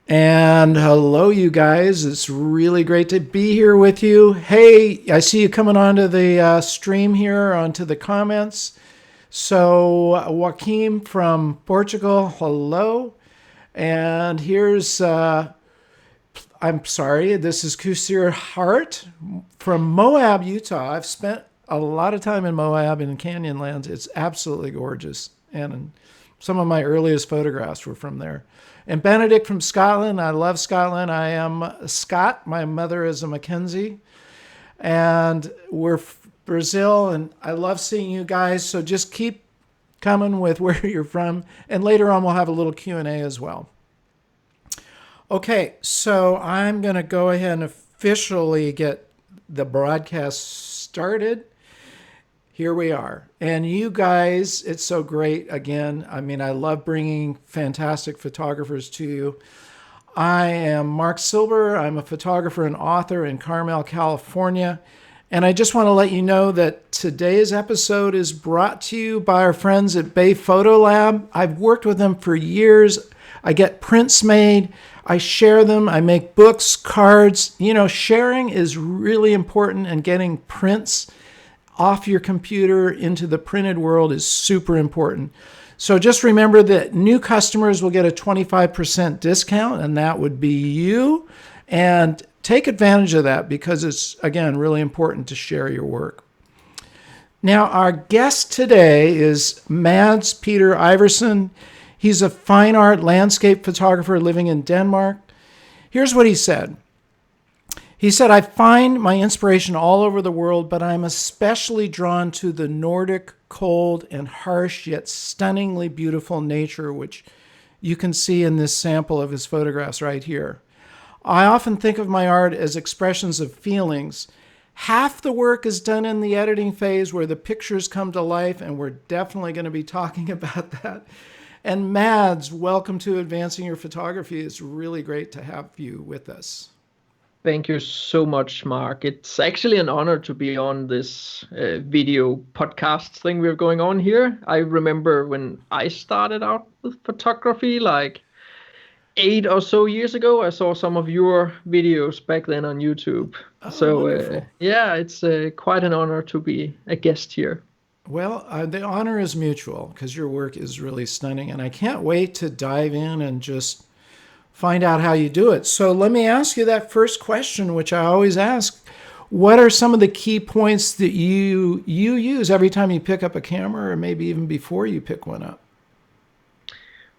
And hello, you guys. It's really great to be here with you. Hey, I see you coming onto the stream here, onto the comments. So, Joaquim from Portugal, hello. And here's, I'm sorry, this is Kusir Hart from Moab, Utah. I've spent a lot of time in Moab and in Canyonlands. It's absolutely gorgeous. And some of my earliest photographs were from there. And Benedict from Scotland. I love Scotland. I am a Scot. My mother is a Mackenzie. And we're Brazil, and I love seeing you guys. So just keep coming with where you're from. And later on, we'll have a little Q&A as well. Okay, so I'm going to go ahead and officially get the broadcast started. Here we are. And you guys, it's so great. Again, I mean, I love bringing fantastic photographers to you. I am Mark Silber. I'm a photographer and author in Carmel, California. And I just want to let you know that today's episode is brought to you by our friends at Bay Photo Lab. I've worked with them for years. I get prints made. I share them. I make books, cards. You know, sharing is really important, and getting prints off your computer into the printed world is super important. So just remember that new customers will get a 25% discount, and that would be you. And take advantage of that because it's, again, really important to share your work. Now, our guest today is Mads Peter Iversen. He's a fine art landscape photographer living in Denmark. Here's what he said. He said, I find my inspiration all over the world, but I'm especially drawn to the Nordic, cold, and harsh, yet stunningly beautiful nature, which you can see in this sample of his photographs right here. I often think of my art as expressions of feelings. Half the work is done in the editing phase where the pictures come to life, and we're definitely going to be talking about that. And Mads, welcome to Advancing Your Photography. It's really great to have you with us. Thank you so much, Mark. It's actually an honor to be on this video podcast thing we're going on here. I remember when I started out with photography, like 8 or so years ago, I saw some of your videos back then on YouTube. Oh, yeah, it's quite an honor to be a guest here. Well, the honor is mutual because your work is really stunning, and I can't wait to dive in and just find out how you do it. So let me ask you that first question, which I always ask. What are some of the key points that you use every time you pick up a camera, or maybe even before you pick one up?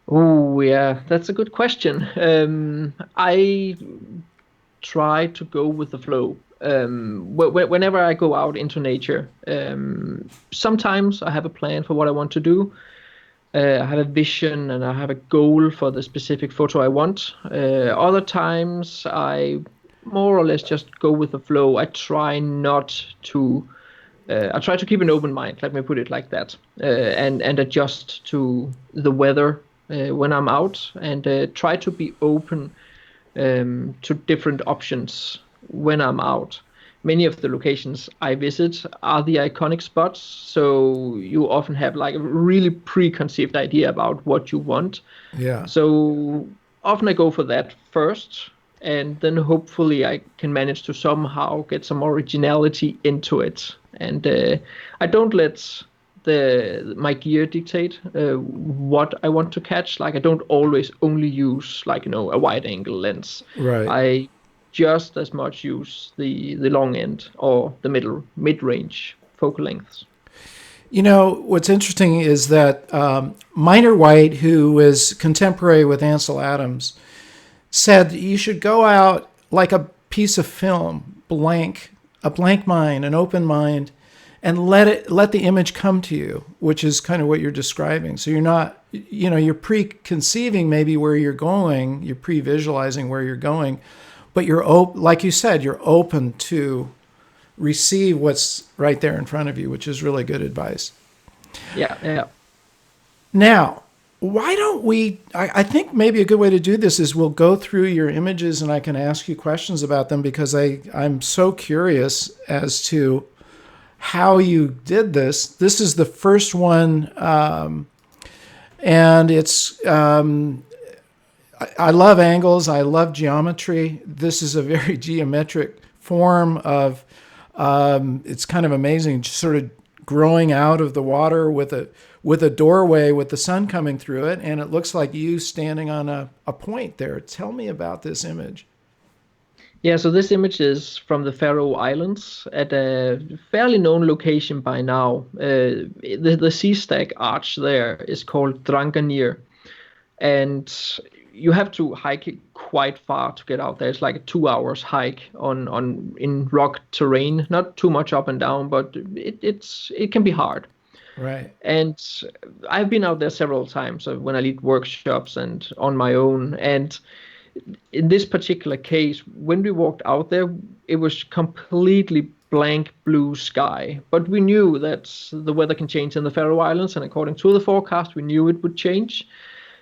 Oh, yeah, that's a good question. I try to go with the flow. Whenever I go out into nature, sometimes I have a plan for what I want to do. I have a vision and I have a goal for the specific photo I want. Other times I more or less just go with the flow. I try to keep an open mind, let me put it like that, and adjust to the weather when I'm out, and try to be open to different options when I'm out. Many of the locations I visit are the iconic spots, so you often have like a really preconceived idea about what you want. Yeah. So often I go for that first, and then hopefully I can manage to somehow get some originality into it. And I don't let my gear dictate what I want to catch. Like I don't always only use a wide angle lens. Right. I just as much use the long end or the mid-range focal lengths. You know, what's interesting is that Minor White, who was contemporary with Ansel Adams, said you should go out like a piece of film, a blank mind, an open mind, and let the image come to you, which is kind of what you're describing. So you're not, you're preconceiving maybe where you're going, you're pre-visualizing where you're going, but like you said, you're open to receive what's right there in front of you, which is really good advice. Yeah. Now, why don't I think maybe a good way to do this is we'll go through your images and I can ask you questions about them, because I'm so curious as to how you did this. This is the first one, and it's I love angles. I love geometry. This is a very geometric form of, it's kind of amazing, just sort of growing out of the water with a doorway with the sun coming through it. And it looks like you standing on a point there. Tell me about this image. Yeah, so this image is from the Faroe Islands at a fairly known location by now. The sea stack arch there is called Dranganir, and you have to hike it quite far to get out there. It's like a 2 hours hike on in rock terrain, not too much up and down, but it can be hard. Right. And I've been out there several times when I lead workshops and on my own. And in this particular case, when we walked out there, it was completely blank blue sky. But we knew that the weather can change in the Faroe Islands, and according to the forecast, we knew it would change.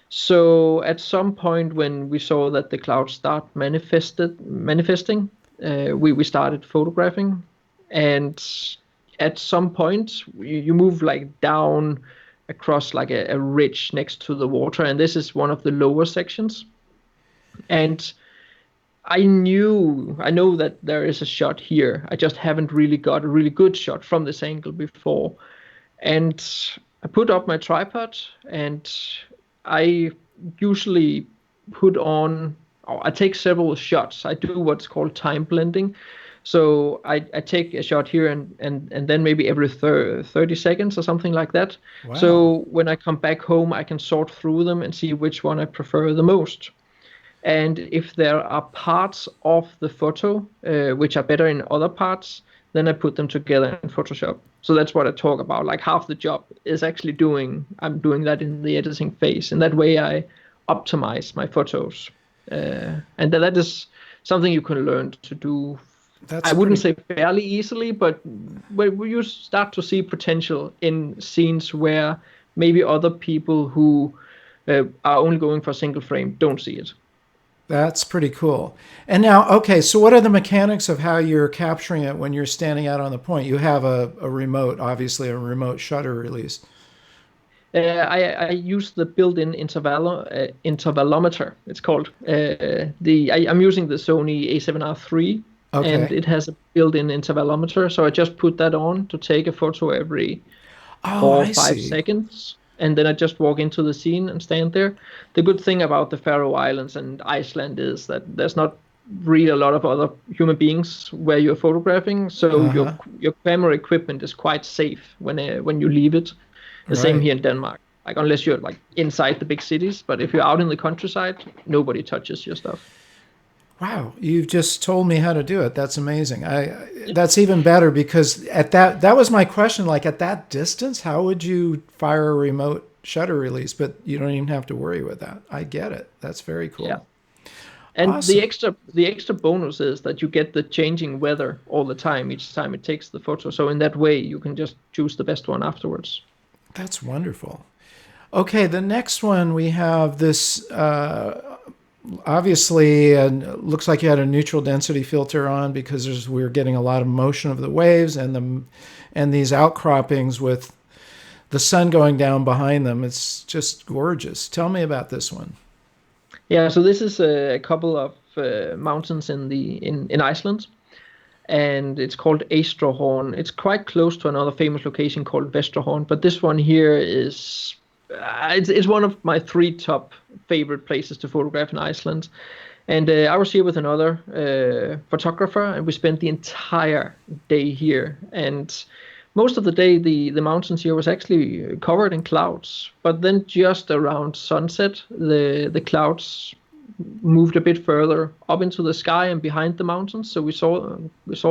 So at some point when we saw that the clouds start manifesting, we started photographing. And at some point, you move like down across like a ridge next to the water, and this is one of the lower sections. And I know that there is a shot here. I just haven't really got a really good shot from this angle before. And I put up my tripod, and I usually I take several shots. I do what's called time blending. So I take a shot here and then maybe every 30 seconds or something like that. Wow. So when I come back home, I can sort through them and see which one I prefer the most. And if there are parts of the photo which are better in other parts, then I put them together in Photoshop. So that's what I talk about. Like half the job is actually I'm doing that in the editing phase. And that way I optimize my photos. And that is something you can learn to do. I wouldn't say fairly easily, but when you start to see potential in scenes where maybe other people who are only going for a single frame don't see it. That's pretty cool. And now, okay, so what are the mechanics of how you're capturing it when you're standing out on the point? You have a remote, obviously a remote shutter release. I use the built-in intervalometer, it's called. I'm using the Sony A7R III, okay. And it has a built-in intervalometer, so I just put that on to take a photo every 4 or 5 seconds. And then I just walk into the scene and stand there. The good thing about the Faroe Islands and Iceland is that there's not really a lot of other human beings where you're photographing, so your camera equipment is quite safe when you leave it. The same here in Denmark. Like unless you're like inside the big cities, but if you're out in the countryside, nobody touches your stuff. Wow, you've just told me how to do it. That's amazing. That's even better because at that was my question. Like at that distance, how would you fire a remote shutter release? But you don't even have to worry with that. I get it. That's very cool. Yeah. And awesome. the extra bonus is that you get the changing weather all the time, each time it takes the photo. So in that way, you can just choose the best one afterwards. That's wonderful. Okay, the next one we have this. Obviously, looks like you had a neutral density filter on because we're getting a lot of motion of the waves and these outcroppings with the sun going down behind them. It's just gorgeous. Tell me about this one. Yeah, so this is a couple of mountains in Iceland, and it's called Eystrahorn. It's quite close to another famous location called Vestrahorn, but this one here is it's one of my 3 top favorite places to photograph in Iceland. And I was here with another photographer, and we spent the entire day here. And most of the day, the mountains here was actually covered in clouds. But then just around sunset, the clouds moved a bit further up into the sky and behind the mountains. So we saw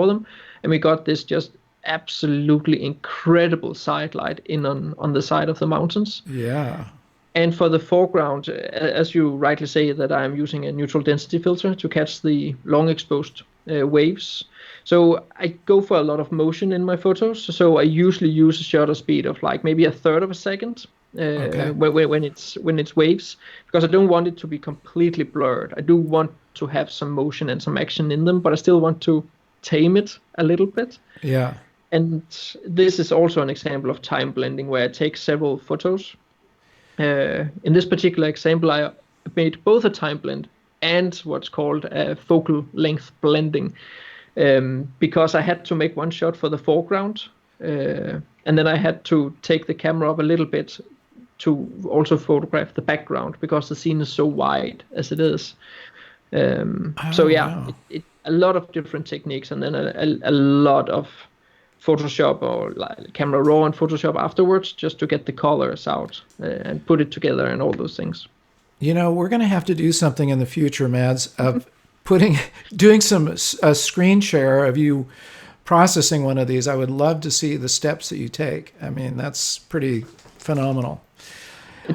them, and we got this just absolutely incredible side light in on the side of the mountains. Yeah. And for the foreground, as you rightly say, that I'm using a neutral density filter to catch the long exposed waves. So I go for a lot of motion in my photos. So I usually use a shutter speed of like maybe 1/3 of a second when it's waves, because I don't want it to be completely blurred. I do want to have some motion and some action in them, but I still want to tame it a little bit. Yeah. And this is also an example of time blending where I take several photos. In this particular example, I made both a time blend and what's called a focal length blending, because I had to make one shot for the foreground, and then I had to take the camera up a little bit to also photograph the background because the scene is so wide as it is. So yeah, wow. a lot of different techniques, and then a lot of Photoshop or like camera raw and Photoshop afterwards just to get the colors out and put it together and all those things. We're going to have to do something in the future, Mads, of doing a screen share of you processing one of these. I would love to see the steps that you take. I mean, that's pretty phenomenal.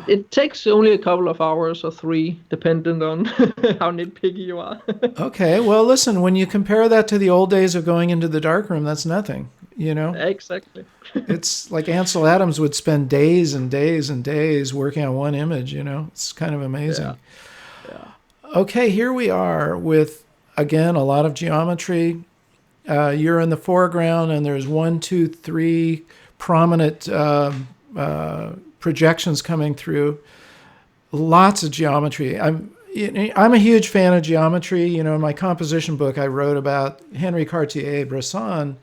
It takes only a couple of hours or 3, depending on how nitpicky you are. Okay, well, listen, when you compare that to the old days of going into the darkroom, that's nothing, Exactly. It's like Ansel Adams would spend days and days and days working on one image, It's kind of amazing. Yeah. Okay, here we are with, again, a lot of geometry. You're in the foreground, and there's 1, 2, 3 prominent projections coming through. Lots of geometry. I'm a huge fan of geometry. In my composition book, I wrote about Henri Cartier-Bresson.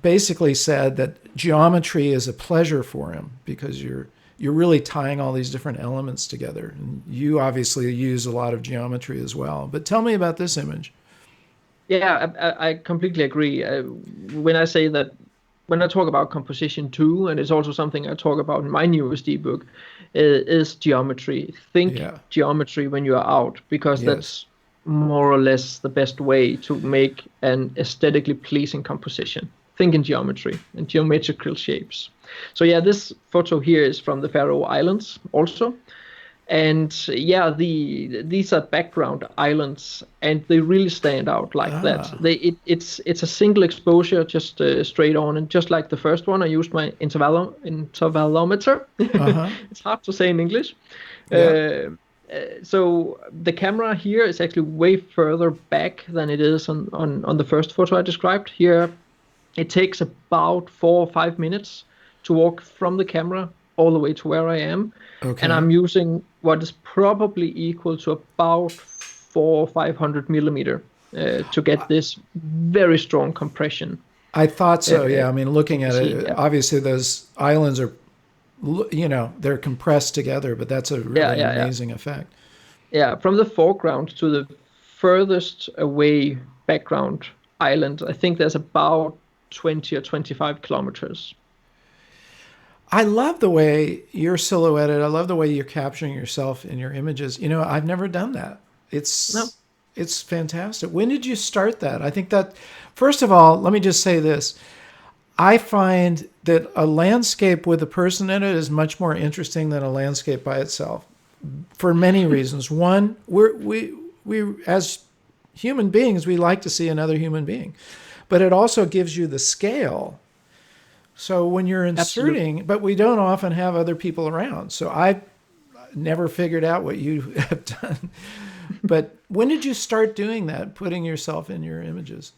Basically said that geometry is a pleasure for him because you're really tying all these different elements together. And you obviously use a lot of geometry as well. But tell me about this image. Yeah, I completely agree. When I talk about composition too, and it's also something I talk about in my newest ebook, is geometry. Think geometry when you are out, because that's more or less the best way to make an aesthetically pleasing composition. Think in geometry and geometrical shapes. So yeah, this photo here is from the Faroe Islands also. And yeah, these are background islands, and they really stand out like that. It's a single exposure, just straight on, and just like the first one, I used my intervalometer. It's hard to say in English. So the camera here is actually way further back than it is on the first photo I described. Here, it takes about 4 or 5 minutes to walk from the camera all the way to where I am. Okay. And I'm using what is probably equal to about 400 or 500 millimeter to get this very strong compression. I thought so. Yeah. I mean, looking at it, obviously those islands are, they're compressed together, but that's a really amazing effect. Yeah. From the foreground to the furthest away background island, I think there's about 20 or 25 kilometers. I love the way you're silhouetted. I love the way you're capturing yourself in your images. I've never done that. It's fantastic. When did you start that? I think that, first of all, let me just say this. I find that a landscape with a person in it is much more interesting than a landscape by itself for many reasons. One, we as human beings, we like to see another human being, but it also gives you the scale. So when you're inserting, but we don't often have other people around. So I've never figured out what you have done. But when did you start doing that, putting yourself in your images?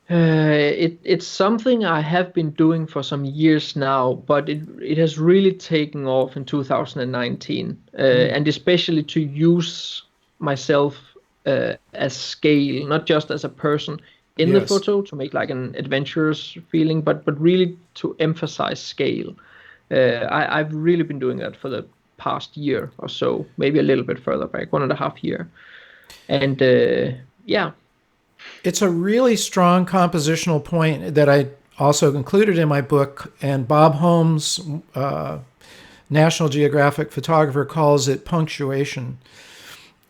It's something I have been doing for some years now, but it has really taken off in 2019, and especially to use myself as scale, not just as a person in the photo to make like an adventurous feeling, but really to emphasize scale. I've really been doing that for the past year or so, maybe a little bit further back, 1.5 years. And it's a really strong compositional point that I also included in my book, and Bob Holmes, National Geographic photographer, calls it punctuation.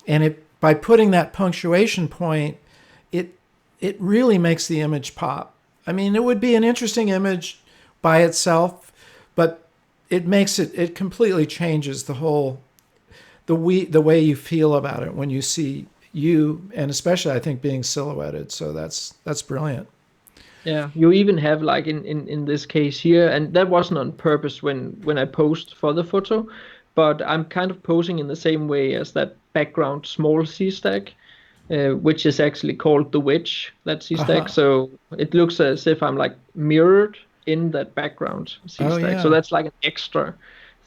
And by putting that punctuation point, it really makes the image pop. I mean, it would be an interesting image by itself, but it completely changes the way you feel about it when you see you, and especially I think being silhouetted. So that's brilliant. Yeah, you even have like in this case here, and that wasn't on purpose when I posed for the photo, but I'm kind of posing in the same way as that background small C-stack. Which is actually called the wedge, that C-stack. So it looks as if I'm like mirrored in that background C-stack. So that's like an extra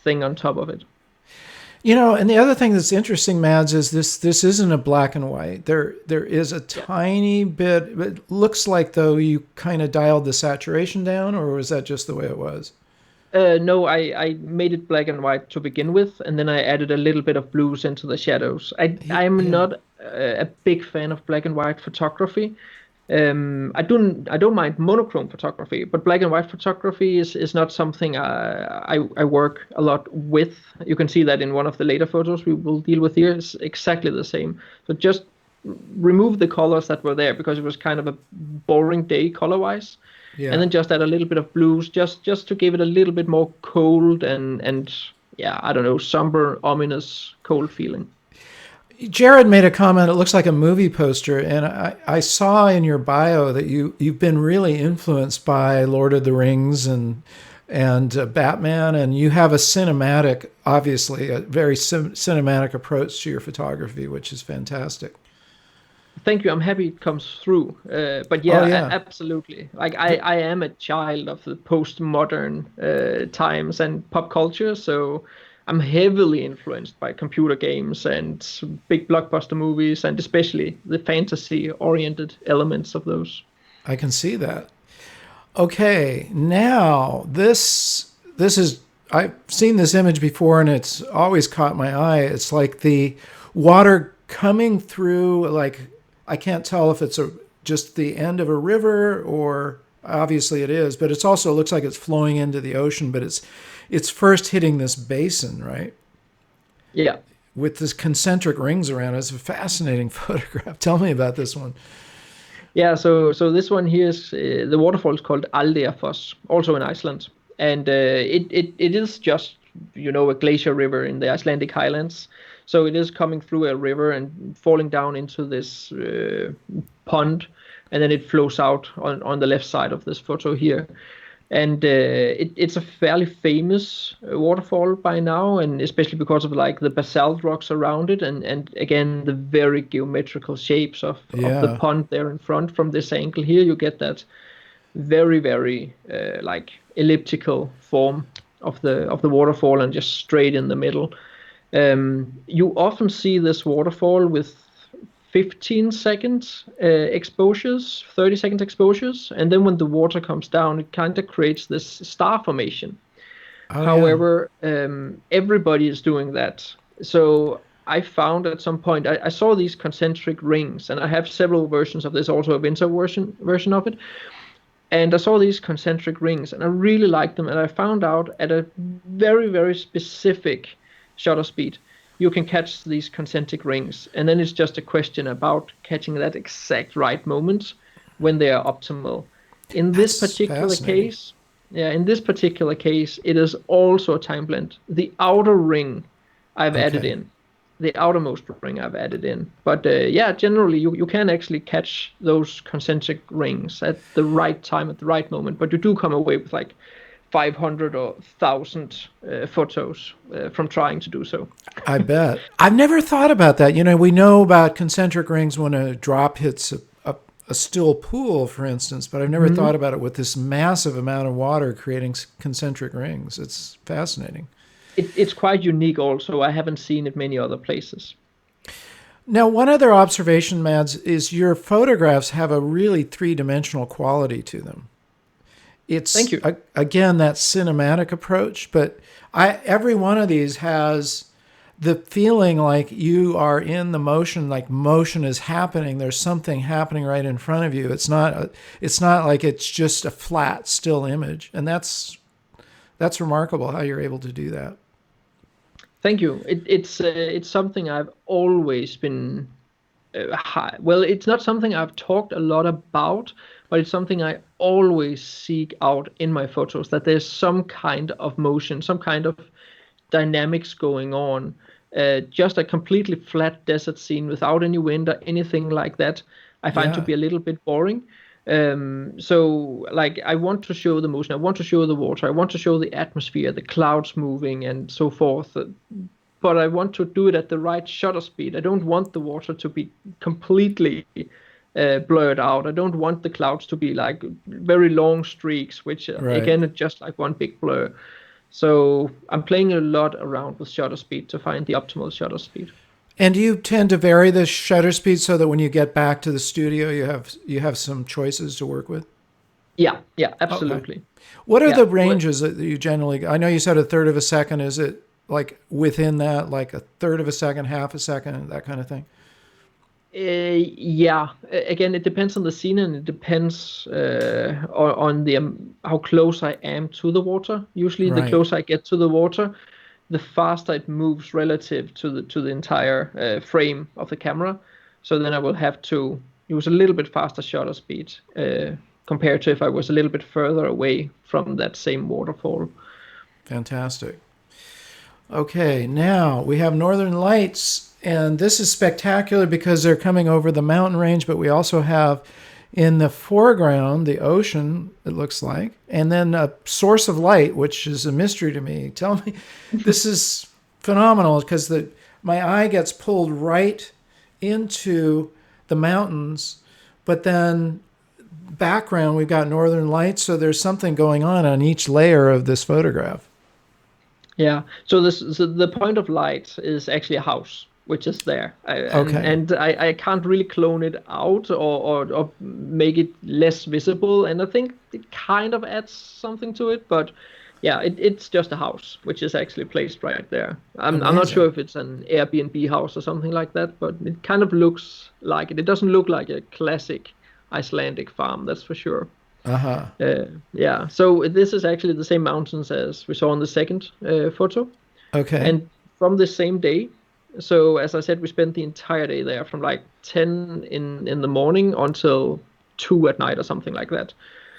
thing on top of it. And the other thing that's interesting, Mads, is this isn't a black and white. There is a Yeah. tiny bit. It looks like though you kind of dialed the saturation down, or was that just the way it was? No, I made it black and white to begin with, and then I added a little bit of blues into the shadows. I'm Yeah. not a big fan of black and white photography. I don't mind monochrome photography, but black and white photography is not something I work a lot with. You can see that in one of the later photos we will deal with here. It's exactly the same. So just remove the colors that were there because it was kind of a boring day color-wise, and Yeah. then just add a little bit of blues, just to give it a little bit more cold and yeah, I don't know, somber, ominous, cold feeling. Jared made a comment. It looks like a movie poster, and I saw in your bio that you've been really influenced by Lord of the Rings and Batman, and you have a cinematic, obviously a very cinematic approach to your photography, which is fantastic. Thank you. I'm happy it comes through. But Oh yeah, yeah. absolutely. Like I am a child of the postmodern times and pop culture, so I'm heavily influenced by computer games and big blockbuster movies, and especially the fantasy-oriented elements of those. I can see that. Okay, now this is I've seen this image before and it's always caught my eye. It's like the water coming through, like I can't tell if it's a just the end of a river, or obviously it is, but it's also looks like it's flowing into the ocean, but it's first hitting this basin, right? Yeah. With this concentric rings around it. It's a fascinating photograph. Tell me about this one. Yeah, so this one here is the waterfall is called Aldeafoss, also in Iceland, and it is just a glacier river in the Icelandic highlands. So it is coming through a river and falling down into this pond, and then it flows out on the left side of this photo here. And it's a fairly famous waterfall by now, and especially because of like the basalt rocks around it, and again the very geometrical shapes of the Yeah. pond there in front. From this angle here, you get that very very like elliptical form of the waterfall, and just straight in the middle. You often see this waterfall with 15 seconds exposures, 30 seconds exposures, and then when the water comes down, it kind of creates this star formation. Oh yeah. However, everybody is doing that. So I found at some point, I saw these concentric rings, and I have several versions of this, also a winter version of it. And I saw these concentric rings, and I really liked them. And I found out at a very, very specific shutter speed, you can catch these concentric rings. And then it's just a question about catching that exact right moment when they are optimal. In this That's particular fascinating. case, yeah, in this particular case, it is also a time blend. The outer ring I've added Okay. in, the outermost ring I've added in. But yeah, generally you can actually catch those concentric rings at the right time, at the right moment. But you do come away with like 500 or 1,000 photos from trying to do so. I bet. I've never thought about that. We know about concentric rings when a drop hits a still pool, for instance, but I've never Mhm. thought about it with this massive amount of water creating concentric rings. It's fascinating. It's quite unique also. I haven't seen it many other places. Now, one other observation, Mads, is your photographs have a really three-dimensional quality to them. Thank It's you. again that cinematic approach, but every one of these has the feeling like you are in the motion, like motion is happening. There's something happening right in front of you. It's not like it's just a flat still image, and that's remarkable how you're able to do that. Thank you. It's something I've always been well, it's not something I've talked a lot about, but it's something I always seek out in my photos, that there's some kind of motion, some kind of dynamics going on. Just a completely flat desert scene without any wind or anything like that, I find to Yeah, be a little bit boring. So like I want to show the motion, I want to show the water, I want to show the atmosphere, the clouds moving and so forth. But I want to do it at the right shutter speed. I don't want the water to be completely blurred out. I don't want the clouds to be like very long streaks, which right. again are just like one big blur. So I'm playing a lot around with shutter speed to find the optimal shutter speed. And do you tend to vary the shutter speed so that when you get back to the studio, you have some choices to work with? Yeah, Okay. absolutely. What are Yeah. the ranges that you generally? I know you said a third of a second. Is it like within that, like a third of a second, half a second, that kind of thing? Yeah. Again, it depends on the scene and it depends on the how close I am to the water. Usually, the Right. closer I get to the water, the faster it moves relative to the entire frame of the camera. So then I will have to use a little bit faster shutter speed compared to if I was a little bit further away from that same waterfall. Fantastic. Okay, now we have Northern Lights, and this is spectacular because they're coming over the mountain range, but we also have in the foreground the ocean, it looks like, and then a source of light, which is a mystery to me. Tell me, this is phenomenal because my eye gets pulled right into the mountains, but then background we've got Northern Lights, so there's something going on each layer of this photograph. Yeah. So the point of light is actually a house, which is there, Okay. and I can't really clone it out or make it less visible. And I think it kind of adds something to it, but yeah, it's just a house, which is actually placed right there. I'm not sure Amazing. if it's an Airbnb house or something like that, but it kind of looks like it. It doesn't look like a classic Icelandic farm, that's for sure. Uh-huh. Yeah, so this is actually the same mountains as we saw in the second photo, Okay. and from the same day. So as I said, we spent the entire day there from like 10 in the morning until 2 at night or something like that.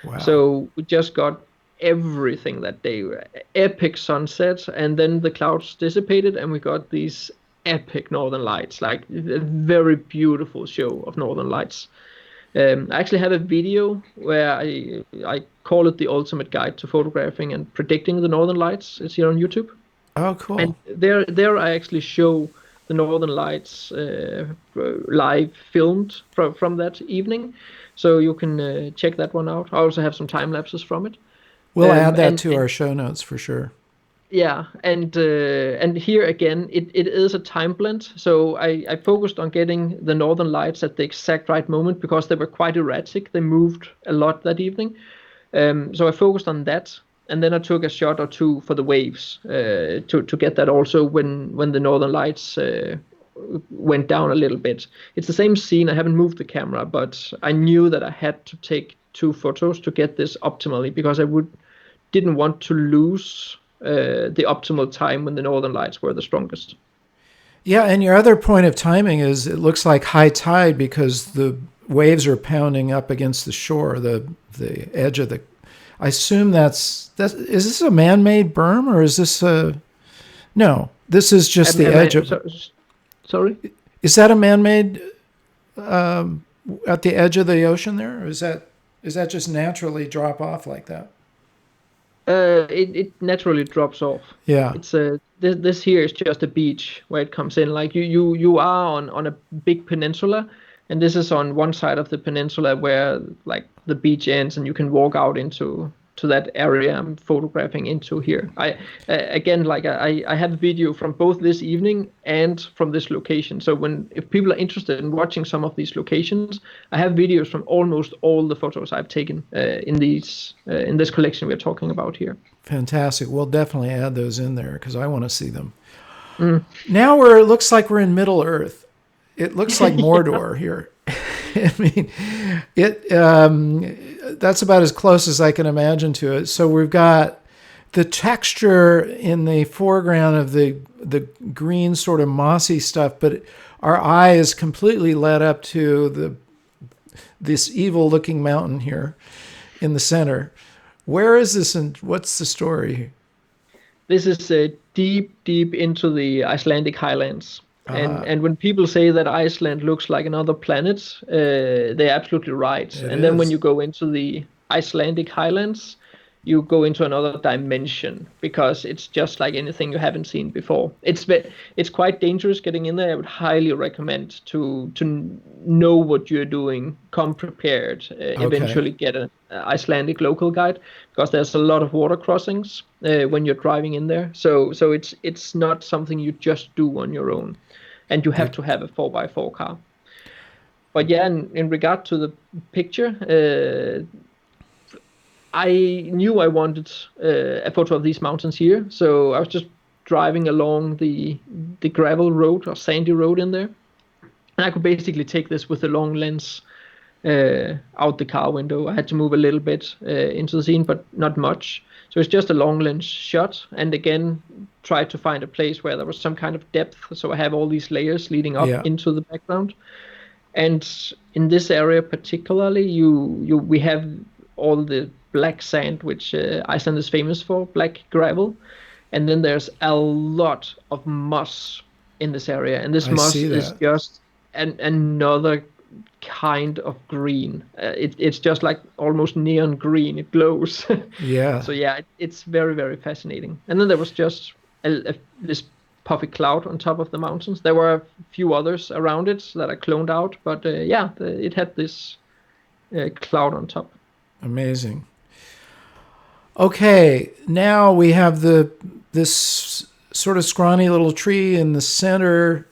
Wow. So we just got everything that day. Epic sunset, and then the clouds dissipated, and we got these epic northern lights, like a very beautiful show of northern lights. I actually have a video where I call it the ultimate guide to photographing and predicting the northern lights. It's here on YouTube, Oh, and cool. there I actually show the northern lights live filmed from that evening, so you can check that one out. I also have some time lapses from it. We'll add that And to our show notes for sure. yeah, and here again, it is a time blend. So I focused on getting the northern lights at the exact right moment because they were quite erratic. They moved a lot that evening. So I focused on that, and then I took a shot or two for the waves to get that also when the northern lights went down a little bit. It's the same scene. I haven't moved the camera, but I knew that I had to take two photos to get this optimally because I would didn't want to lose the optimal time when the northern lights were the strongest. Yeah, and your other point of timing is it looks like high tide because the waves are pounding up against the shore, the edge of the. I assume that's is this a man-made berm or is this a no? This is just the edge of. Sorry. Is that a man-made at the edge of the ocean there, or is that just naturally drop off like that? It naturally drops off. Yeah. It's this here is just a beach where it comes in. Like you are on a big peninsula, and this is on one side of the peninsula where like the beach ends, and you can walk out into to that area I'm photographing into here. I again like I have a video from both this evening and from this location. So when if people are interested in watching some of these locations, I have videos from almost all the photos I've taken in this collection we're talking about here. Fantastic. We'll definitely add those in there because I want to see them. Mm. Now it looks like we're in Middle Earth. It looks like Yeah. Mordor here. I mean, it that's about as close as I can imagine to it. So we've got the texture in the foreground of the green sort of mossy stuff, but our eye is completely led up to this evil looking mountain here in the center. Where is this and what's the story? This is deep into the Icelandic highlands. Uh-huh. And when people say that Iceland looks like another planet, they're absolutely right. It And then when is. you go into the Icelandic highlands, you go into another dimension, because it's just like anything you haven't seen before. It's quite dangerous getting in there. I would highly recommend to know what you're doing, come prepared, eventually get an Icelandic local guide, because there's a lot of water crossings when you're driving in there. So it's not something you just do on your own, and you have to have a 4x4 car. But yeah, in regard to the picture, I knew I wanted a photo of these mountains here, so I was just driving along the gravel road or sandy road in there, and I could basically take this with a long lens out the car window. I had to move a little bit into the scene, but not much. So it's just a long lens shot, and again, try to find a place where there was some kind of depth, so I have all these layers leading up into the background. And in this area particularly, we have all the black sand, which Iceland is famous for, black gravel, and then there's a lot of moss in this area, and this moss is just another kind of green. It's just like almost neon green. It glows. Yeah. So yeah, it's very, very fascinating. And then there was just this puffy cloud on top of the mountains. There were a few others around it that I cloned out, but it had this cloud on top. Amazing. Okay, now we have this sort of scrawny little tree in the center,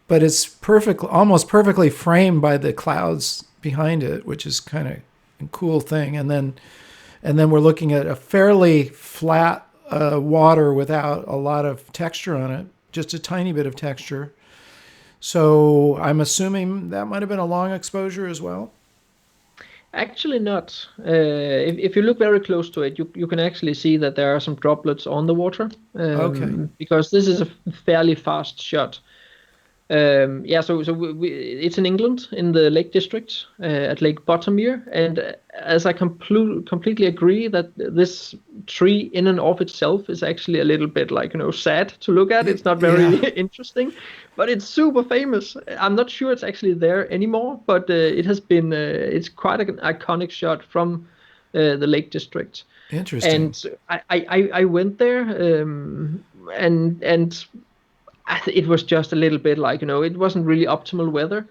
but it's almost perfectly framed by the clouds behind it, which is kind of a cool thing. And then we're looking at a fairly flat water without a lot of texture on it, just a tiny bit of texture. So I'm assuming that might have been a long exposure as well. Actually not. If you look very close to it, you can actually see that there are some droplets on the water. Because this is a fairly fast shot. So it's in England, in the Lake District, at Lake Bottomere, and as I completely agree that this tree in and of itself is actually a little bit like, sad to look at. It's not very interesting, but it's super famous. I'm not sure it's actually there anymore, but it has been. It's quite an iconic shot from the Lake District. Interesting. And I went there, and it was just a little bit like, it wasn't really optimal weather.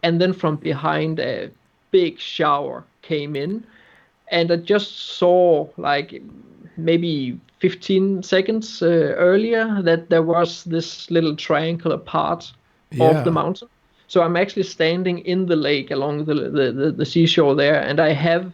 And then from behind, a big shower came in, and I just saw, like, maybe 15 seconds earlier, that there was this little triangular part of the mountain. So I'm actually standing in the lake along the seashore there, and I have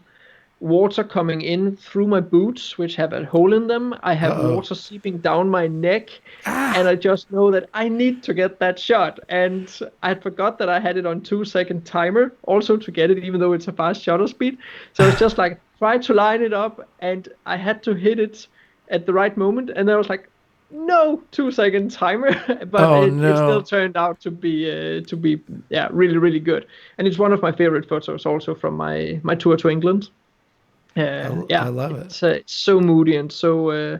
water coming in through my boots, which have a hole in them. I have water seeping down my neck, and I just know that I need to get that shot. And I forgot that I had it on 2-second timer also to get it, even though it's a fast shutter speed. So it's just like, try to line it up, and I had to hit it at the right moment. And I was like, no 2-second timer, but it still turned out to be really, really good. And it's one of my favorite photos also from my tour to England. I love it. It's so moody and so,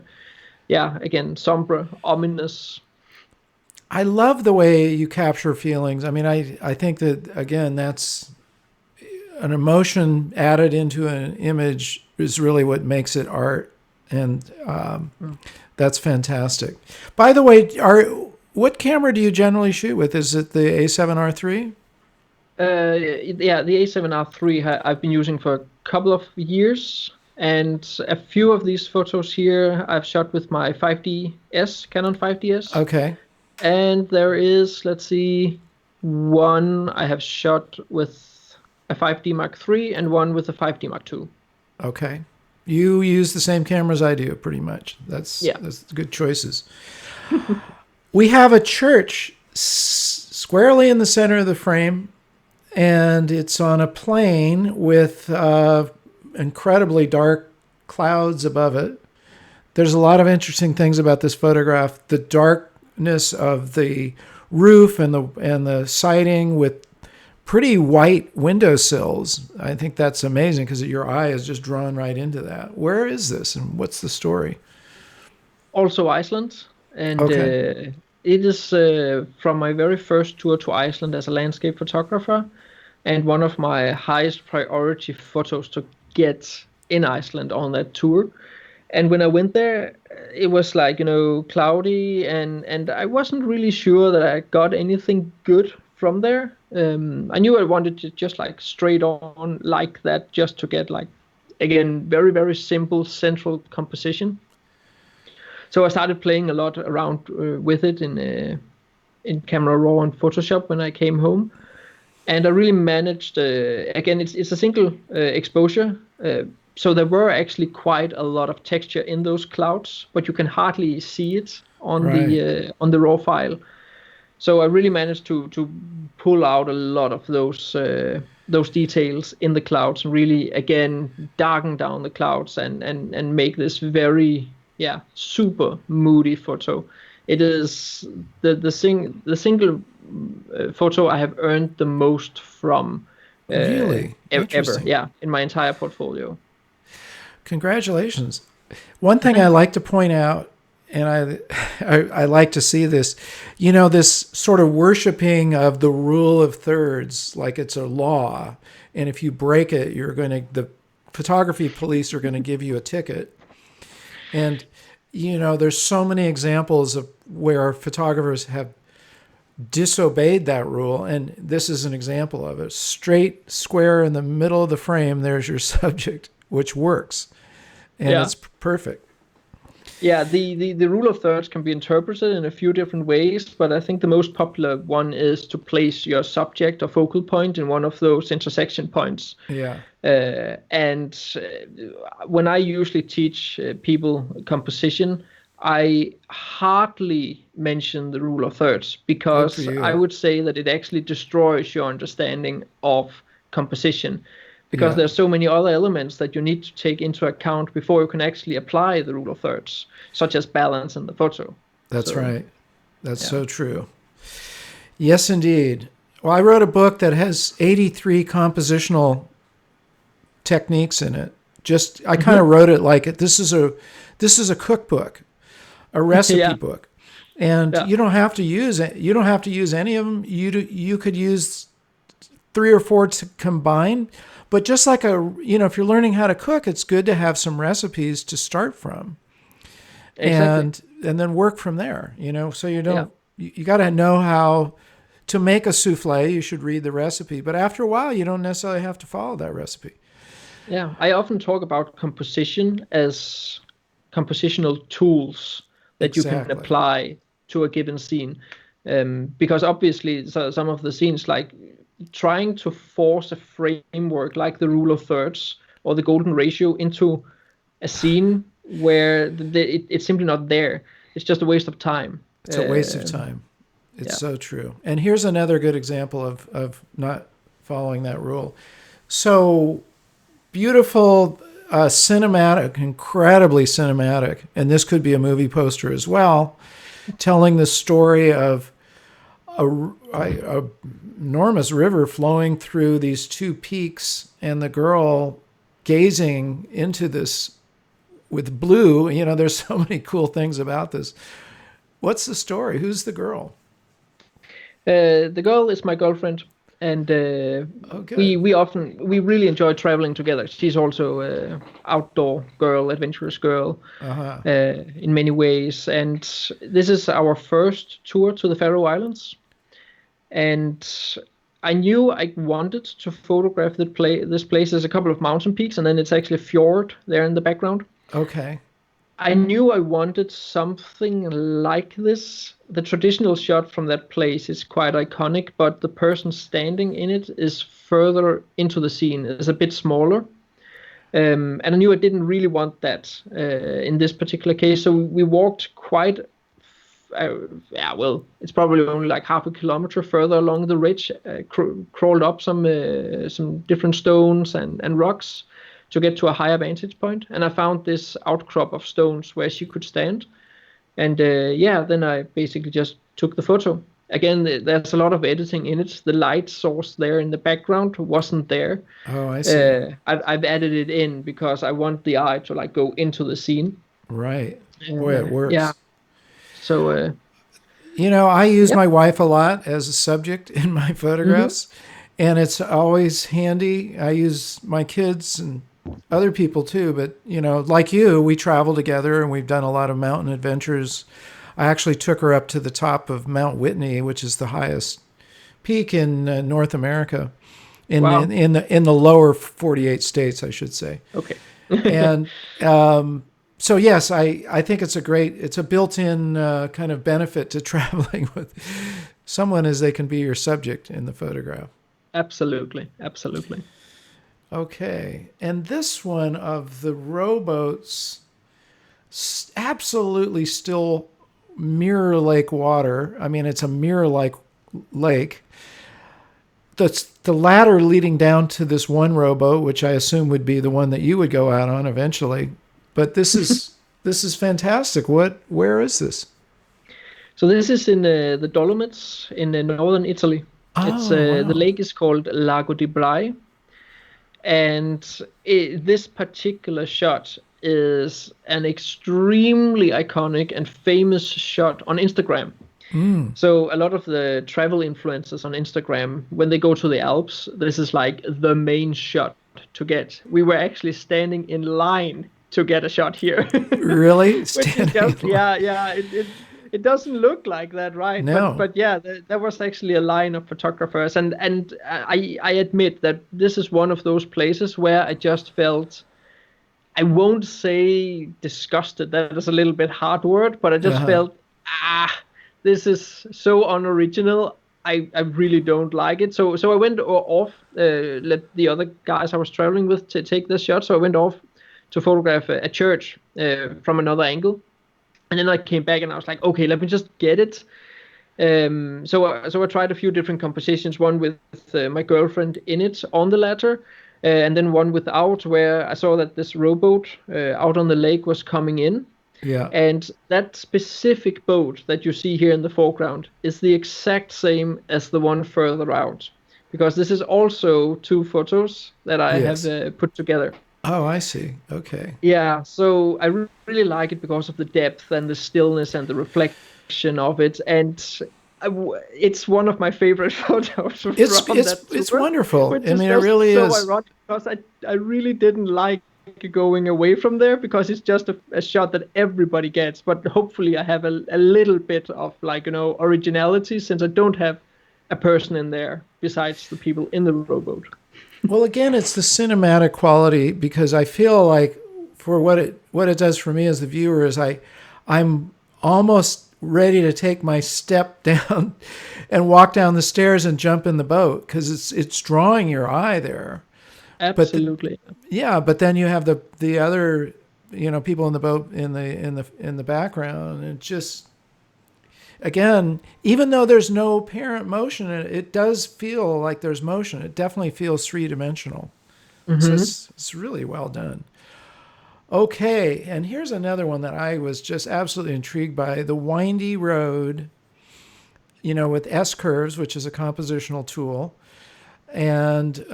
again, somber, ominous. I love the way you capture feelings. I mean, I think that, again, that's an emotion added into an image is really what makes it art. And that's fantastic. By the way, what camera do you generally shoot with? Is it the A7R3? The A7R3 I've been using for a couple of years, and a few of these photos here I've shot with my Canon 5DS. Okay. And there is, let's see, one I have shot with a 5D Mark III and one with a 5D Mark II. Okay. You use the same cameras I do, pretty much. That's good choices. We have a church squarely in the center of the frame, and it's on a plain with incredibly dark clouds above it. There's a lot of interesting things about this photograph. The darkness of the roof and the siding with pretty white windowsills. I think that's amazing because your eye is just drawn right into that. Where is this, and what's the story? Also Iceland, and it is from my very first tour to Iceland as a landscape photographer, and one of my highest priority photos to get in Iceland on that tour. And when I went there, it was like, cloudy, and I wasn't really sure that I got anything good from there. I knew I wanted to just like straight on like that, just to get like, again, very, very simple central composition. So I started playing a lot around with it in Camera Raw and Photoshop when I came home, and I really managed. Again, it's a single exposure, so there were actually quite a lot of texture in those clouds, but you can hardly see it Right. on the raw file. So I really managed to pull out a lot of those details in the clouds, and really again darken down the clouds, and make this very, yeah, super moody photo. It is the single photo I have earned the most from Really ever, interesting. yeah, in my entire portfolio. Congratulations. One thing I like to point out, and I like to see this, this sort of worshiping of the rule of thirds, like it's a law, and if you break it, the photography police are going to give you a ticket. And there's so many examples of where photographers have disobeyed that rule, and this is an example of it. Straight square in the middle of the frame, there's your subject, which works, and Yeah. it's perfect. Yeah, the rule of thirds can be interpreted in a few different ways, but I think the most popular one is to place your subject or focal point in one of those intersection points. Yeah. And when I usually teach people composition, I hardly mention the rule of thirds, Good for because I you. would say that it actually destroys your understanding of composition, because Yeah, there's so many other elements that you need to take into account before you can actually apply the rule of thirds, such as balance in the photo. that's So, right. That's yeah. so true. Yes, indeed. Well, I wrote a book that has 83 compositional techniques in it. Just I kind Hmm. of wrote it like this is a cookbook, a recipe Yeah, book, and yeah, you don't have to use it. You don't have to use any of them. You could use three or four to combine. But just like if you're learning how to cook, it's good to have some recipes to start from, exactly. and then work from there. So you Yeah. don't you got to know how to make a souffle. You should read the recipe, but after a while, you don't necessarily have to follow that recipe. Yeah, I often talk about composition as compositional tools that you can Exactly. apply to a given scene. Because obviously, some of the scenes, like trying to force a framework like the rule of thirds or the golden ratio into a scene where it's simply not there. It's just a waste of time. It's a waste of time. It's Yeah. so true. And here's another good example of not following that rule. So beautiful, cinematic, incredibly cinematic, and this could be a movie poster as well, telling the story of a enormous river flowing through these two peaks, and the girl gazing into this with blue. There's so many cool things about this. What's the story? Who's the girl? The girl is my girlfriend, and Oh, we good. we often we really enjoy traveling together. She's also a outdoor girl, adventurous girl, Uh huh. in many ways. And this is our first tour to the Faroe Islands, and I knew I wanted to photograph this place. There's a couple of mountain peaks, and then it's actually a fjord there in the background. Okay. I knew I wanted something like this. The traditional shot from that place is quite iconic, but the person standing in it is further into the scene. It's a bit smaller. And I knew I didn't really want that in this particular case. So we walked quite, yeah, well, it's probably only like half a kilometer further along the ridge, crawled up some different stones and rocks to get to a higher vantage point. And I found this outcrop of stones where she could stand. And yeah, then I basically just took the photo. Again, there's a lot of editing in it. The light source there in the background wasn't there. Oh, I see. I've added it in because I want the eye to like go into the scene. Right. Boy, it Yeah. works. So I use yep. my wife a lot as a subject in my Hmm. photographs, and it's always handy. I use my kids and other people too. But, like you, we travel together and we've done a lot of mountain adventures. I actually took her up to the top of Mount Whitney, which is the highest peak in North America, Wow. in the lower 48 states, I should say. Okay. And so yes, I think it's a built-in kind of benefit to traveling with someone, as they can be your subject in the photograph. Absolutely. Absolutely. Okay, and this one of the rowboats, absolutely still mirror lake water. I mean, it's a mirror like lake. The ladder leading down to this one rowboat, which I assume would be the one that you would go out on eventually. But this is fantastic. Where is this? So this is in the Dolomites in northern Italy. It's Oh, the wow. lake is called Lago di Brai, and this particular shot is an extremely iconic and famous shot on Instagram. Mm, So a lot of the travel influencers on Instagram, when they go to the Alps, this is like the main shot to get. We were actually standing in line to get a shot here, really? which is Standing just in line? it doesn't look like that, right? No. But yeah, there was actually a line of photographers, and I admit that this is one of those places where I just felt, I won't say disgusted, that is a little bit hard word, but I just Uh-huh. felt, this is so unoriginal. I really don't like it. So I went off, let the other guys I was traveling with to take this shot. So I went off to photograph a church from another angle. And then I came back and I was like, okay, let me just get it. So I tried a few different compositions, one with my girlfriend in it on the ladder, and then one without, where I saw that this rowboat out on the lake was coming in. Yeah. And that specific boat that you see here in the foreground is the exact same as the one further out, because this is also two photos that I have Yes. put together. Oh, I see. Okay. Yeah, so I really like it because of the depth and the stillness and the reflection of it, and it's one of my favorite photos from that It's tour, wonderful. which I is mean, it just really so is. ironic because I really didn't like going away from there because it's just a shot that everybody gets, but hopefully I have a little bit of, like, originality, since I don't have a person in there besides the people in the rowboat. Well, again, it's the cinematic quality, because I feel like, for what it does for me as the viewer, is I'm almost ready to take my step down and walk down the stairs and jump in the boat, because it's drawing your eye there. But Absolutely. yeah, but then you have the other, people in the boat in the background, and just, again, even though there's no apparent motion, it does feel like there's motion. It definitely feels three dimensional. So Hmm. it's really well done. Okay, and here's another one that I was just absolutely intrigued by: the windy road, with S curves, which is a compositional tool, and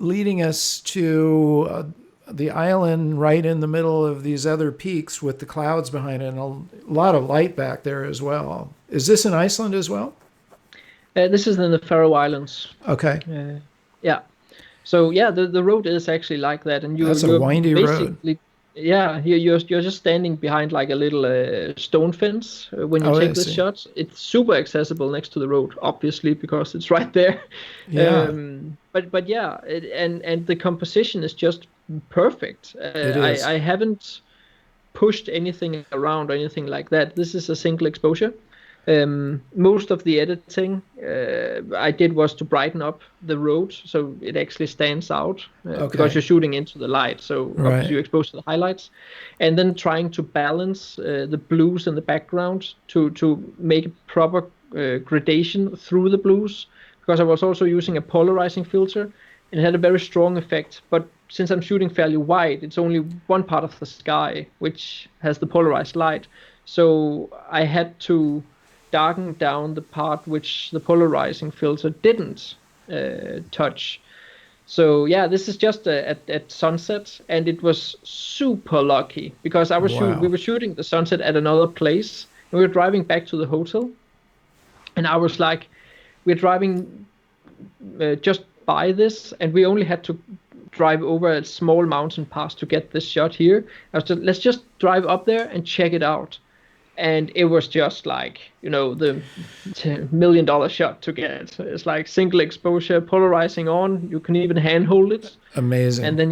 leading us to the island right in the middle of these other peaks with the clouds behind it, and a lot of light back there as well. Is this in Iceland as well? This is in the Faroe Islands. Okay, Yeah. So yeah, the road is actually like that, and that's a you're windy road. basically, yeah, you're just standing behind like a little stone fence when you Oh, I take this see. shot. It's super accessible next to the road, obviously, because it's right there. Yeah, But yeah, and the composition is just perfect. it is. I haven't pushed anything around or anything like that. This is a single exposure. Most of the editing I did was to brighten up the road so it actually stands out, because Okay, you're shooting into the light. So obviously right. you're exposed to the highlights, and then trying to balance the blues in the background to make a proper gradation through the blues. Because I was also using a polarizing filter, and it had a very strong effect. But since I'm shooting fairly wide, it's only one part of the sky which has the polarized light. So I had to darken down the part which the polarizing filter didn't touch. So yeah, this is just at sunset, and it was super lucky because we Wow. were shooting the sunset at another place, and we were driving back to the hotel, and I was like, we're driving just by this, and we only had to drive over a small mountain pass to get this shot here. I was just, let's just drive up there and check it out. And it was just like, the $1 million shot to get. It's like single exposure, polarizing on. You can even handhold it. Amazing. And then,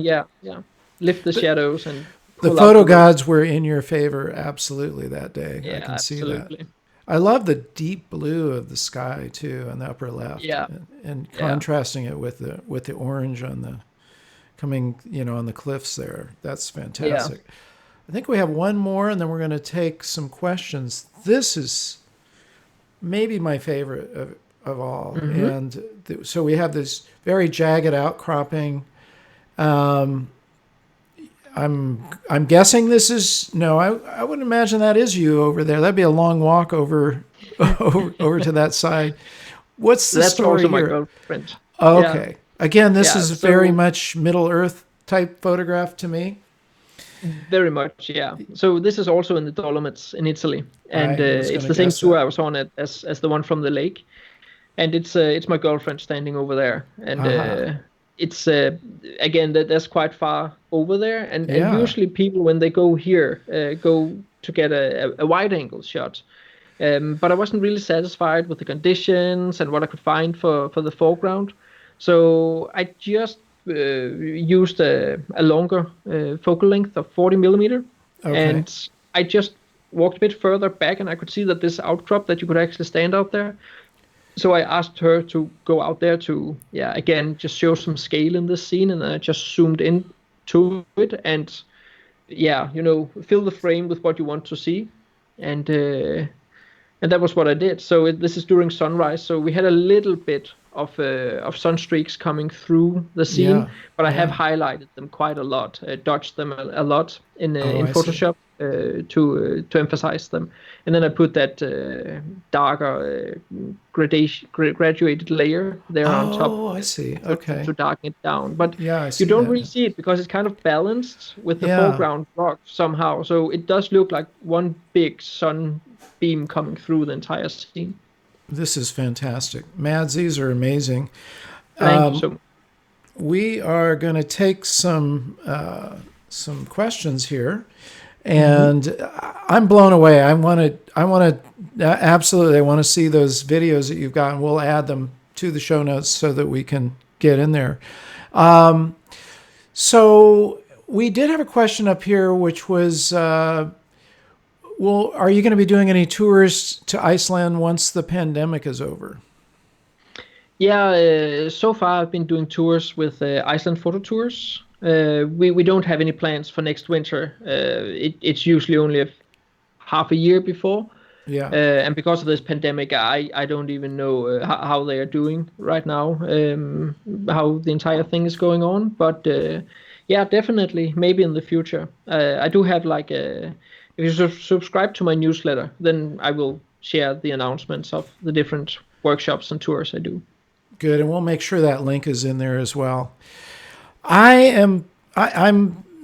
lift the shadows and the photo gods were in your favor absolutely that day. Yeah, I can see absolutely. that. I love the deep blue of the sky too on the upper left. Yeah. And contrasting it with the orange on the coming, on the cliffs there. That's fantastic. Yeah. I think we have one more, and then we're going to take some questions. This is maybe my favorite of all. Mm-hmm. And so we have this very jagged outcropping. I'm guessing this is I wouldn't imagine that is you over there. That'd be a long walk over to that side. What's the story here? That's also my girlfriend. Oh, okay. Yeah. Again, this is very much Middle Earth type photograph to me. Very much, yeah. So this is also in the Dolomites in Italy, and it's the same tour I was on as the one from the lake, and it's my girlfriend standing over there, and it's again that's quite far over there, and usually people when they go here go to get a wide angle shot, but I wasn't really satisfied with the conditions and what I could find for the foreground, so I just used a longer focal length of 40 millimeter, and I just walked a bit further back, and I could see that this outcrop that you could actually stand out there. So I asked her to go out there to again just show some scale in this scene, and I just zoomed in to it and fill the frame with what you want to see, and that was what I did. So this is during sunrise, so we had a little bit of sun streaks coming through the scene, but I have highlighted them quite a lot, dodged them a lot in Photoshop to emphasize them, and then I put that darker graduated layer there on top. Oh, I see. Okay. To darken it down, but I see you don't really see it because it's kind of balanced with the foreground rock somehow, so it does look like one big sun beam coming through the entire scene. This is fantastic. Mads, these are amazing. Thank you so much. We are going to take some questions here, and I'm blown away. I want to absolutely. I want to see those videos that you've got, and we'll add them to the show notes so that we can get in there. So we did have a question up here, which was. Well, are you going to be doing any tours to Iceland once the pandemic is over? Yeah, so far I've been doing tours with Iceland Photo Tours. We don't have any plans for next winter. It's usually only half a year before. Yeah. And because of this pandemic, I don't even know how they are doing right now, how the entire thing is going on. But definitely, maybe in the future. I do have like a... If you subscribe to my newsletter, then I will share the announcements of the different workshops and tours I do. Good, and we'll make sure that link is in there as well. I'm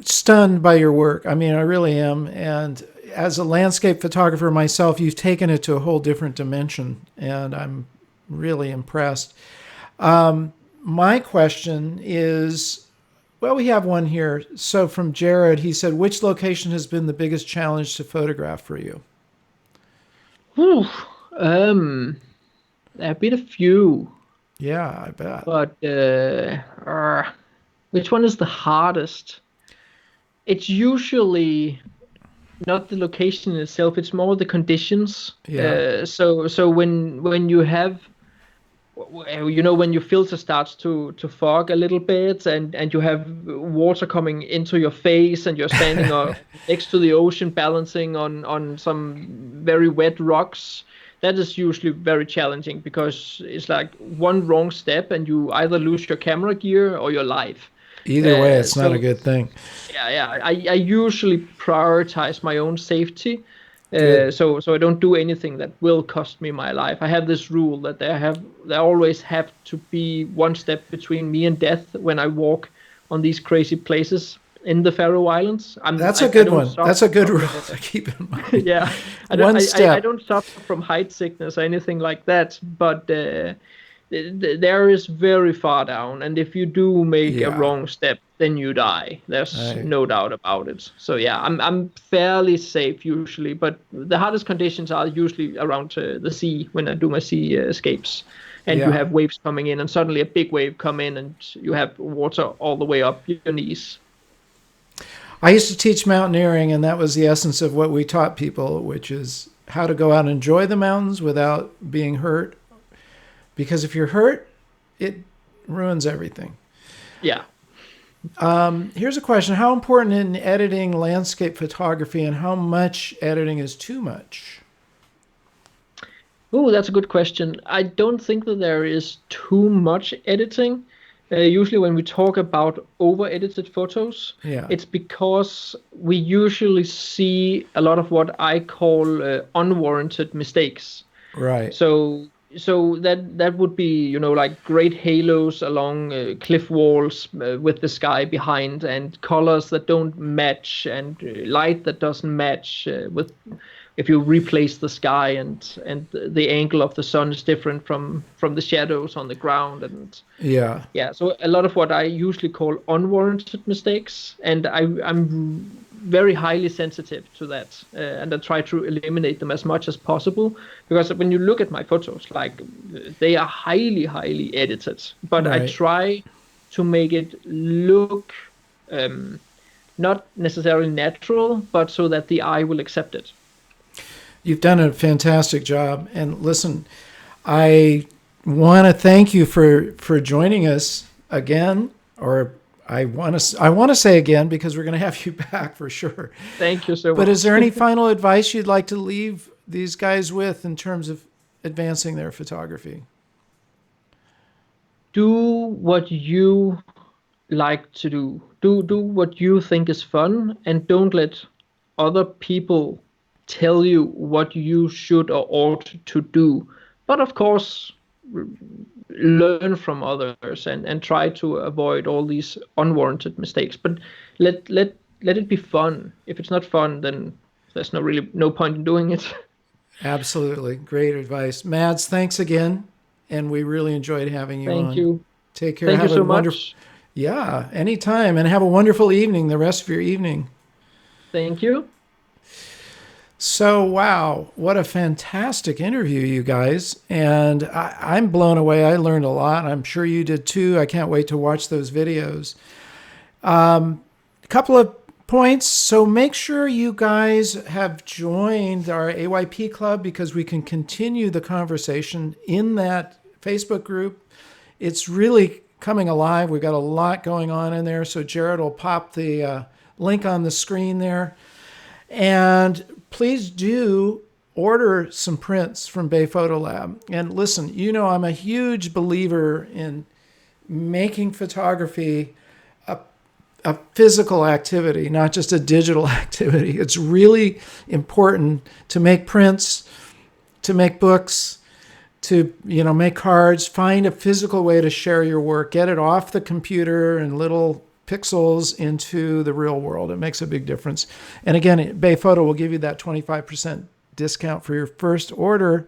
stunned by your work. I mean, I really am. And as a landscape photographer myself, you've taken it to a whole different dimension, and I'm really impressed. My question is... Well, we have one here. So from Jared, he said, which location has been the biggest challenge to photograph for you? There have been a few. Yeah, I bet. But which one is the hardest? It's usually not the location itself. It's more the conditions. Yeah. So when you have... when your filter starts to fog a little bit and you have water coming into your face and you're standing next to the ocean balancing on some very wet rocks, that is usually very challenging because it's like one wrong step and you either lose your camera gear or your life. Either way, it's not a good thing. Yeah. I usually prioritize my own safety. So I don't do anything that will cost me my life. I have this rule that there always have to be one step between me and death when I walk on these crazy places in the Faroe Islands. That's a good one. That's a good rule to keep in mind. Yeah, I don't suffer from height sickness or anything like that, but there is very far down, and if you do make a wrong step, then you die. There's Right. no doubt about it. So yeah, I'm fairly safe usually, but the hardest conditions are usually around the sea when I do my sea escapes, and you Yeah. have waves coming in, and suddenly a big wave come in, and you have water all the way up your knees. I used to teach mountaineering, and that was the essence of what we taught people, which is how to go out and enjoy the mountains without being hurt. Because if you're hurt, it ruins everything. Yeah. Here's a question. How important in editing landscape photography, and how much editing is too much? Oh, that's a good question. I don't think that there is too much editing. Usually, when we talk about over-edited photos, Yeah. it's because we usually see a lot of what I call unwarranted mistakes. Right. So that would be, like great halos along cliff walls with the sky behind, and colors that don't match, and light that doesn't match with if you replace the sky, and the angle of the sun is different from the shadows on the ground. And Yeah. yeah, so a lot of what I usually call unwarranted mistakes, and I'm very highly sensitive to that, and I try to eliminate them as much as possible, because when you look at my photos, like, they are highly, highly edited, but I Right. try to make it look not necessarily natural, but so that the eye will accept it. You've done a fantastic job. And listen, I want to thank you for joining us again, or I want to say again, because we're going to have you back for sure. Thank you so But is much. there any final advice you'd like to leave these guys with in terms of advancing their photography? Do what you like to do. Do what you think is fun, and don't let other people tell you what you should or ought to do. But of course, learn from others, and try to avoid all these unwarranted mistakes. But let it be fun. If it's not fun, then there's no point in doing it. Absolutely. Great advice. Mads, thanks again. And we really enjoyed having you Thank on. you. Take care. Thank you Have a so wonderful, much. yeah, anytime. And have a wonderful evening, the rest of your evening. Thank you. So, wow, what a fantastic interview, you guys. And I'm blown away. I learned a lot. I'm sure you did too. I can't wait to watch those videos. A couple of points. So, make sure you guys have joined our AYP club, because we can continue the conversation in that Facebook group. It's really coming alive. We've got a lot going on in there. So, Jared will pop the link on the screen there. And please do order some prints from Bay Photo Lab. And listen, I'm a huge believer in making photography a physical activity, not just a digital activity. It's really important to make prints, to make books, to make cards. Find a physical way to share your work. Get it off the computer and little pixels into the real world. It makes a big difference. And again, Bay Photo will give you that 25% discount for your first order.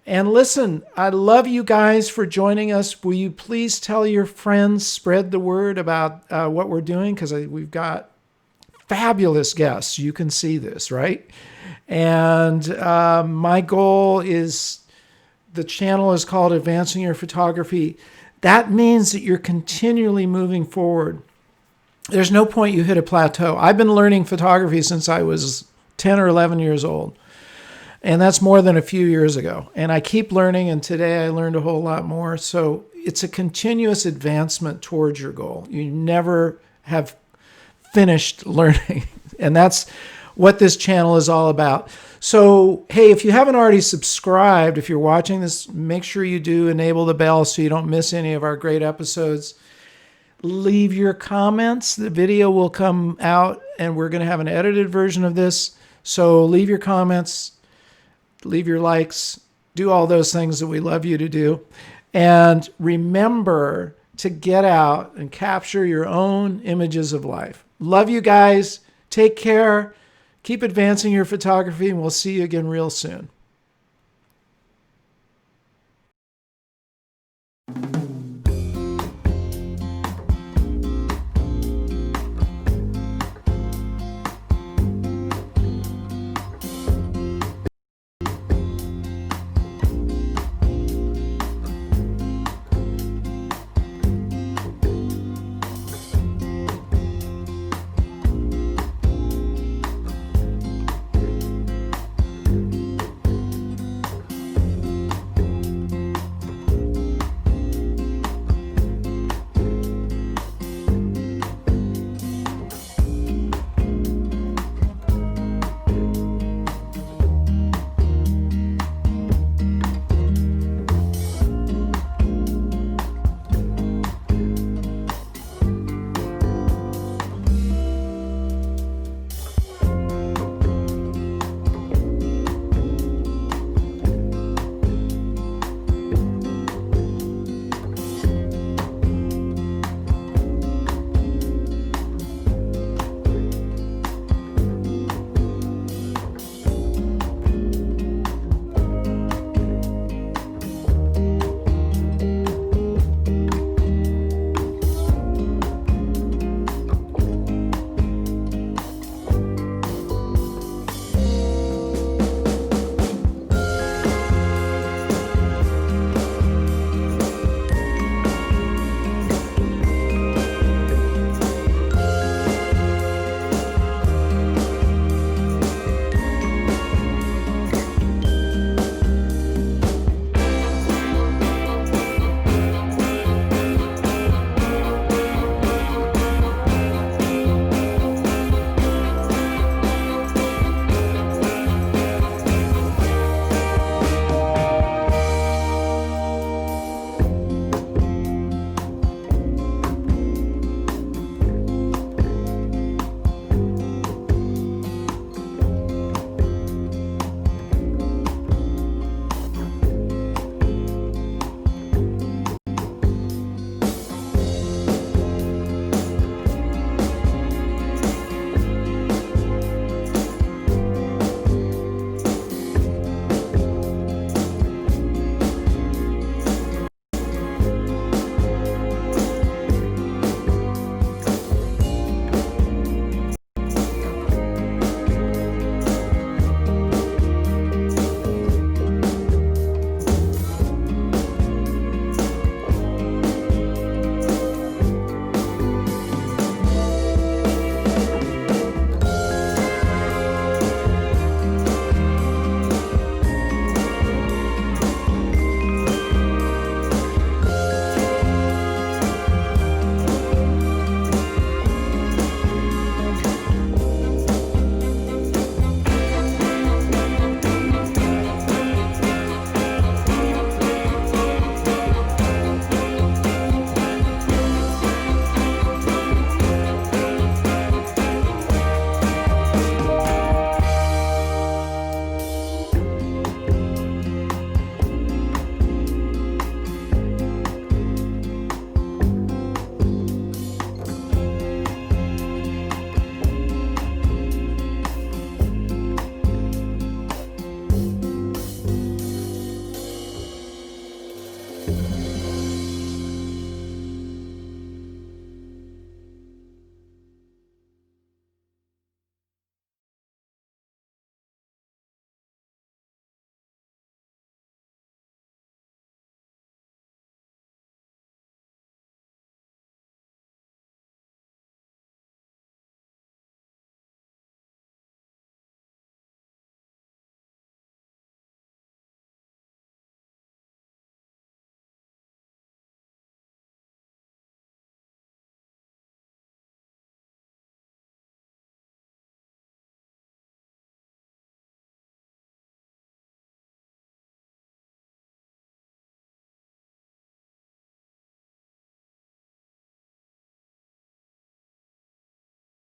And listen, I love you guys for joining us. Will you please tell your friends, spread the word about what we're doing? Because we've got fabulous guests. You can see this, right? And my goal is, the channel is called Advancing Your Photography. That means that you're continually moving forward. There's no point you hit a plateau. I've been learning photography since I was 10 or 11 years old. And that's more than a few years ago. And I keep learning, and today I learned a whole lot more. So it's a continuous advancement towards your goal. You never have finished learning. And that's what this channel is all about. So, hey, if you haven't already subscribed, if you're watching this, make sure you do enable the bell so you don't miss any of our great episodes. Leave your comments. The video will come out, and we're going to have an edited version of this. So leave your comments, leave your likes, do all those things that we love you to do. And remember to get out and capture your own images of life. Love you guys. Take care. Keep advancing your photography, and we'll see you again real soon.